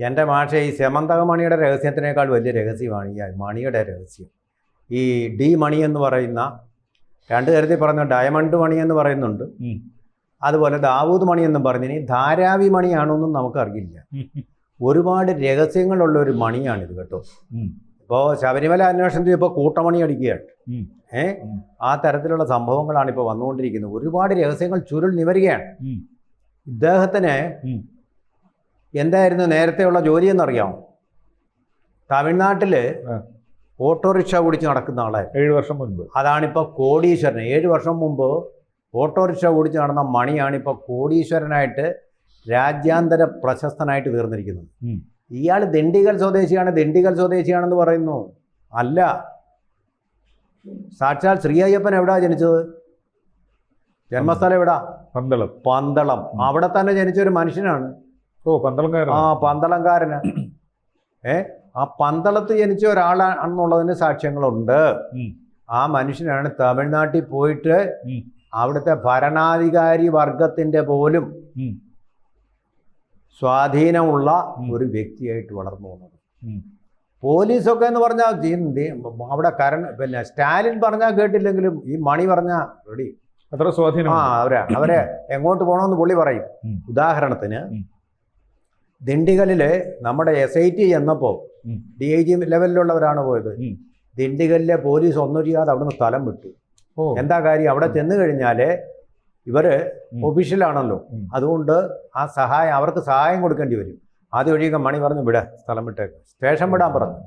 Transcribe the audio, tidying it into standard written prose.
എൻ്റെ മാഷെ ഈ സെമന്തകമണിയുടെ രഹസ്യത്തിനേക്കാൾ വലിയ രഹസ്യമാണ് ഈ മണിയുടെ രഹസ്യം. ഈ ഡി മണി എന്ന് പറയുന്ന രണ്ട് തരത്തിൽ പറഞ്ഞു, ഡയമണ്ട് മണി എന്ന് പറയുന്നുണ്ട്, അതുപോലെ ദാവൂദ് മണി എന്നും പറഞ്ഞിനി ധാരാവി മണിയാണോന്നും നമുക്കറിയില്ല. ഒരുപാട് രഹസ്യങ്ങളുള്ള ഒരു മണിയാണിത് കേട്ടോ. ഇപ്പോൾ ശബരിമല അന്വേഷണത്തിൽ ഇപ്പോൾ കൂട്ടമണി അടിക്കുകയാണ്. ആ തരത്തിലുള്ള സംഭവങ്ങളാണ് ഇപ്പോൾ വന്നുകൊണ്ടിരിക്കുന്നത്. ഒരുപാട് രഹസ്യങ്ങൾ ചുരുൾ നിവരുകയാണ്. ഇദ്ദേഹത്തിന് എന്തായിരുന്നു നേരത്തെയുള്ള ജോലി എന്നറിയാമോ? തമിഴ്നാട്ടിൽ ഓട്ടോറിക്ഷ ഓടിച്ച് നടക്കുന്ന ആളെ 7 വർഷം മുൻപ്. അതാണിപ്പോൾ കോടീശ്വരൻ. 7 വർഷം മുമ്പ് ഓട്ടോറിക്ഷ ഓടിച്ച് നടന്ന മണിയാണിപ്പോൾ കോടീശ്വരനായിട്ട് രാജ്യാന്തര പ്രശസ്തനായിട്ട് തീർന്നിരിക്കുന്നത്. ഇയാൾ ദിണ്ടിഗൽ സ്വദേശിയാണെന്ന് പറയുന്നു. അല്ല, സാക്ഷാൽ ശ്രീ അയ്യപ്പൻ എവിടാ ജനിച്ചത്? ജന്മസ്ഥലം എവിടാ? പന്തളം. അവിടെ തന്നെ ജനിച്ചൊരു മനുഷ്യനാണ്. പന്തളംകാരൻ. പന്തളംകാരന്. ആ പന്തളത്ത് ജനിച്ച ഒരാളാണെന്നുള്ളതിന് സാക്ഷ്യങ്ങളുണ്ട്. ആ മനുഷ്യനാണ് തമിഴ്നാട്ടിൽ പോയിട്ട് അവിടുത്തെ ഭരണാധികാരി വർഗത്തിൻ്റെ പോലും സ്വാധീനമുള്ള ഒരു വ്യക്തിയായിട്ട് വളർന്നു വന്നത്. പോലീസൊക്കെ എന്ന് പറഞ്ഞാൽ അവിടെ പിന്നെ സ്റ്റാലിൻ പറഞ്ഞാൽ കേട്ടില്ലെങ്കിലും ഈ മണി പറഞ്ഞാൽ റെഡി. അത്ര സ്വാധീനം. അവരെ എങ്ങോട്ട് പോകണമെന്ന് പുള്ളി പറയും. ഉദാഹരണത്തിന് ദിണ്ടിഗലിൽ നമ്മുടെ SIT എന്നപ്പോൾ DIG ലെവലിലുള്ളവരാണ് പോയത്. ദിണ്ടിഗലിലെ പോലീസ് ഒന്നും ചെയ്യാതെ അവിടുന്ന് സ്ഥലം വിട്ടു. എന്താ കാര്യം? അവിടെ ചെന്ന് കഴിഞ്ഞാൽ ഇവർ ഒഫീഷ്യലാണല്ലോ, അതുകൊണ്ട് അവർക്ക് സഹായം കൊടുക്കേണ്ടി വരും. ആദ്യം ഒഴികെ മണി പറഞ്ഞു, സ്ഥലം വിട്ടേക്ക്, സ്റ്റേഷൻ വിടാൻ പറഞ്ഞു.